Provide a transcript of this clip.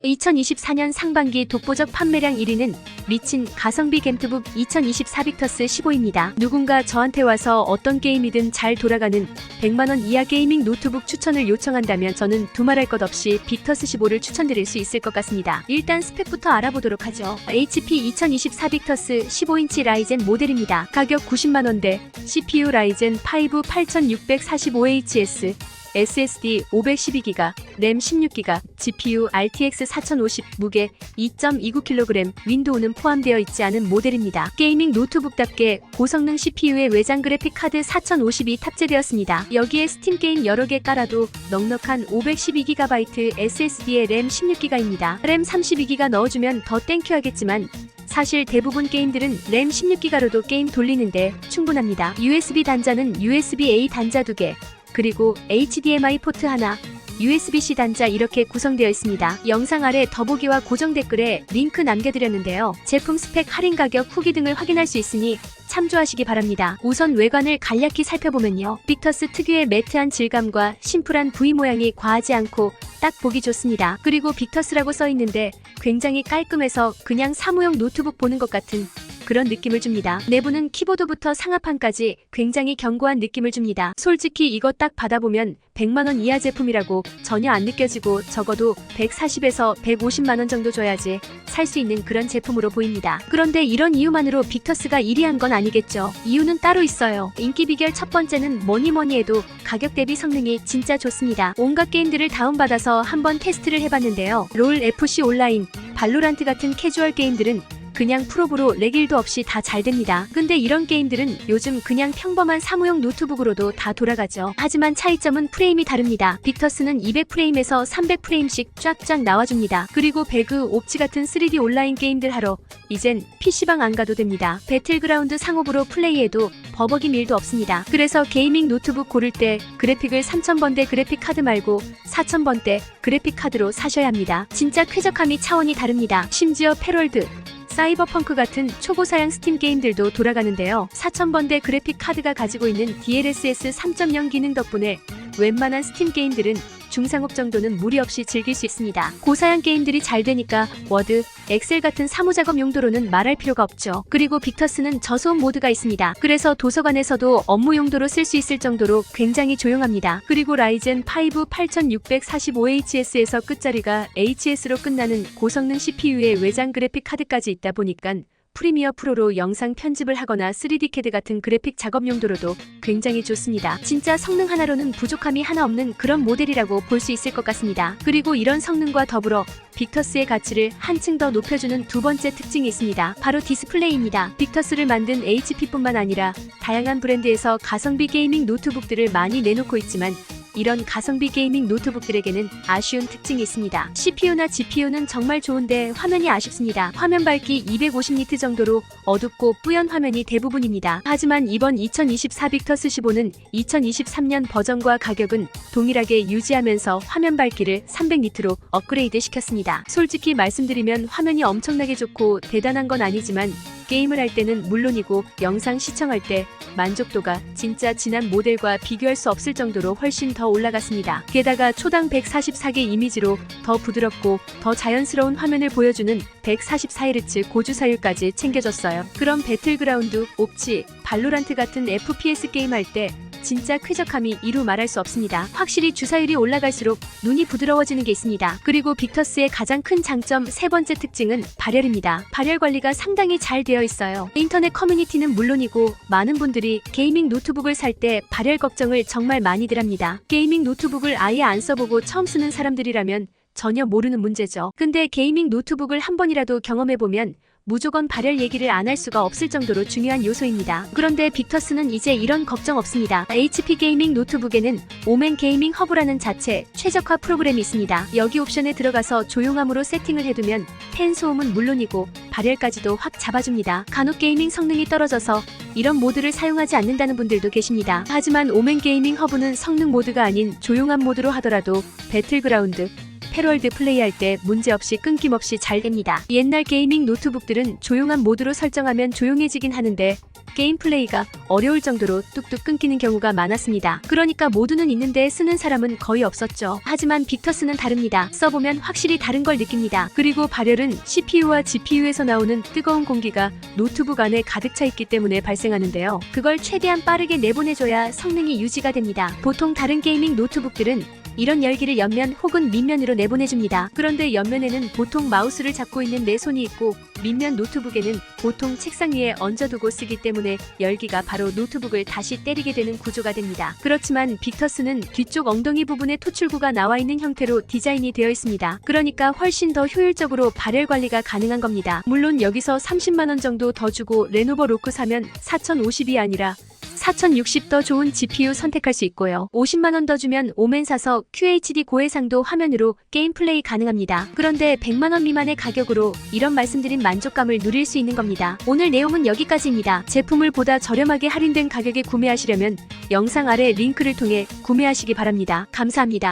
2024년 상반기 독보적 판매량 1위는 리친 가성비 겜투북 2024 빅터스 15입니다. 누군가 저한테 와서 어떤 게임이든 잘 돌아가는 100만원 이하 게이밍 노트북 추천을 요청한다면 저는 두말할 것 없이 빅터스 15를 추천드릴 수 있을 것 같습니다. 일단 스펙부터 알아보도록 하죠. HP 2024 빅터스 15인치 라이젠 모델입니다. 가격 90만원대, CPU 라이젠 5 8645HS, SSD 512GB, 램 16GB, GPU RTX 4050, 무게 2.29kg, 윈도우는 포함되어 있지 않은 모델입니다. 게이밍 노트북답게 고성능 CPU에 외장 그래픽 카드 4050이 탑재되었습니다. 여기에 스팀 게임 여러 개 깔아도 넉넉한 512GB SSD에 램 16GB입니다. 램 32GB 넣어주면 더 땡큐 하겠지만 사실 대부분 게임들은 램 16GB로도 게임 돌리는데 충분합니다. USB 단자는 USB-A 단자 2개, 그리고 HDMI 포트 하나, USB-C 단자 이렇게 구성되어 있습니다. 영상 아래 더보기와 고정 댓글에 링크 남겨드렸는데요. 제품 스펙, 할인 가격, 후기 등을 확인할 수 있으니 참조하시기 바랍니다. 우선 외관을 간략히 살펴보면요. 빅터스 특유의 매트한 질감과 심플한 V 모양이 과하지 않고 딱 보기 좋습니다. 그리고 빅터스라고 써있는데 굉장히 깔끔해서 그냥 사무용 노트북 보는 것 같은 그런 느낌을 줍니다. 내부는 키보드부터 상하판까지 굉장히 견고한 느낌을 줍니다. 솔직히 이거 딱 받아보면 100만원 이하 제품이라고 전혀 안 느껴지고 적어도 140에서 150만원 정도 줘야지 살 수 있는 그런 제품으로 보입니다. 그런데 이런 이유만으로 빅터스가 1위한 건 아니겠죠. 이유는 따로 있어요. 인기 비결 첫 번째는 뭐니 해도 가격 대비 성능이 진짜 좋습니다. 온갖 게임들을 다운받아서 한번 테스트를 해봤는데요. 롤, FC 온라인, 발로란트 같은 캐주얼 게임들은 그냥 프로브로 렉 1도 없이 다 잘 됩니다. 근데 이런 게임들은 요즘 그냥 평범한 사무용 노트북으로도 다 돌아가죠. 하지만 차이점은 프레임이 다릅니다. 빅터스는 200프레임에서 300프레임씩 쫙쫙 나와줍니다. 그리고 배그, 옵치 같은 3D 온라인 게임들 하러 이젠 PC방 안 가도 됩니다. 배틀그라운드 상업으로 플레이해도 버벅임 1도 없습니다. 그래서 게이밍 노트북 고를 때 그래픽을 3000번대 그래픽 카드 말고 4000번대 그래픽 카드로 사셔야 합니다. 진짜 쾌적함이 차원이 다릅니다. 심지어 패럴드, 사이버펑크 같은 초고사양 스팀 게임들도 돌아가는데요. 4000번대 그래픽 카드가 가지고 있는 DLSS 3.0 기능 덕분에 웬만한 스팀 게임들은 중상업 정도는 무리 없이 즐길 수 있습니다. 고사양 게임들이 잘 되니까 워드, 엑셀 같은 사무작업 용도로는 말할 필요가 없죠. 그리고 빅터스는 저소음 모드가 있습니다. 그래서 도서관에서도 업무 용도로 쓸 수 있을 정도로 굉장히 조용합니다. 그리고 라이젠 5 8645HS에서 끝자리가 HS로 끝나는 고성능 CPU에 외장 그래픽 카드까지 있다 보니까 프리미어 프로로 영상 편집을 하거나 3D CAD 같은 그래픽 작업 용도로도 굉장히 좋습니다. 진짜 성능 하나로는 부족함이 하나 없는 그런 모델이라고 볼 수 있을 것 같습니다. 그리고 이런 성능과 더불어 빅터스의 가치를 한층 더 높여주는 두 번째 특징이 있습니다. 바로 디스플레이입니다. 빅터스를 만든 HP뿐만 아니라 다양한 브랜드에서 가성비 게이밍 노트북들을 많이 내놓고 있지만 이런 가성비 게이밍 노트북들에게는 아쉬운 특징이 있습니다. CPU나 GPU는 정말 좋은데 화면이 아쉽습니다. 화면 밝기 250니트 정도로 어둡고 뿌연 화면이 대부분입니다. 하지만 이번 2024 빅터스 15는 2023년 버전과 가격은 동일하게 유지하면서 화면 밝기를 300니트로 업그레이드 시켰습니다. 솔직히 말씀드리면 화면이 엄청나게 좋고 대단한 건 아니지만 게임을 할 때는 물론이고 영상 시청할 때 만족도가 진짜 지난 모델과 비교할 수 없을 정도로 훨씬 더 올라갔습니다. 게다가 초당 144개 이미지로 더 부드럽고 더 자연스러운 화면을 보여주는 144Hz 고주사율까지 챙겨줬어요. 그럼 배틀그라운드, 옵치, 발로란트 같은 FPS 게임할 때 진짜 쾌적함이 이루 말할 수 없습니다. 확실히 주사율이 올라갈수록 눈이 부드러워지는 게 있습니다. 그리고 빅터스의 가장 큰 장점 세 번째 특징은 발열입니다. 발열 관리가 상당히 잘 되어 있어요. 인터넷 커뮤니티는 물론이고 많은 분들이 게이밍 노트북을 살 때 발열 걱정을 정말 많이들 합니다. 게이밍 노트북을 아예 안 써보고 처음 쓰는 사람들이라면 전혀 모르는 문제죠. 근데 게이밍 노트북을 한 번이라도 경험해보면 무조건 발열 얘기를 안 할 수가 없을 정도로 중요한 요소입니다. 그런데 빅터스는 이제 이런 걱정 없습니다. HP 게이밍 노트북에는 오멘 게이밍 허브라는 자체 최적화 프로그램이 있습니다. 여기 옵션에 들어가서 조용함으로 세팅을 해두면 팬 소음은 물론이고 발열까지도 확 잡아줍니다. 간혹 게이밍 성능이 떨어져서 이런 모드를 사용하지 않는다는 분들도 계십니다. 하지만 오멘 게이밍 허브는 성능 모드가 아닌 조용한 모드로 하더라도 배틀그라운드, 패럴드 플레이할 때 문제없이 끊김없이 잘 됩니다. 옛날 게이밍 노트북들은 조용한 모드로 설정하면 조용해지긴 하는데 게임 플레이가 어려울 정도로 뚝뚝 끊기는 경우가 많았습니다. 그러니까 모두는 있는데 쓰는 사람은 거의 없었죠. 하지만 빅터스는 다릅니다. 써보면 확실히 다른 걸 느낍니다. 그리고 발열은 CPU와 GPU에서 나오는 뜨거운 공기가 노트북 안에 가득 차 있기 때문에 발생하는데요. 그걸 최대한 빠르게 내보내줘야 성능이 유지가 됩니다. 보통 다른 게이밍 노트북들은 이런 열기를 옆면 혹은 밑면으로 내보내줍니다. 그런데 옆면에는 보통 마우스를 잡고 있는 내 손이 있고 밑면 노트북에는 보통 책상 위에 얹어두고 쓰기 때문에 열기가 바로 노트북을 다시 때리게 되는 구조가 됩니다. 그렇지만 빅터스는 뒤쪽 엉덩이 부분에 토출구가 나와 있는 형태로 디자인이 되어 있습니다. 그러니까 훨씬 더 효율적으로 발열 관리가 가능한 겁니다. 물론 여기서 30만원 정도 더 주고 레노버 로크 사면 4050이 아니라 4060 더 좋은 GPU 선택할 수 있고요. 50만원 더 주면 오멘 사서 QHD 고해상도 화면으로 게임 플레이 가능합니다. 그런데 100만원 미만의 가격으로 이런 말씀드린 만족감을 누릴 수 있는 겁니다. 오늘 내용은 여기까지입니다. 제품을 보다 저렴하게 할인된 가격에 구매하시려면 영상 아래 링크를 통해 구매하시기 바랍니다. 감사합니다.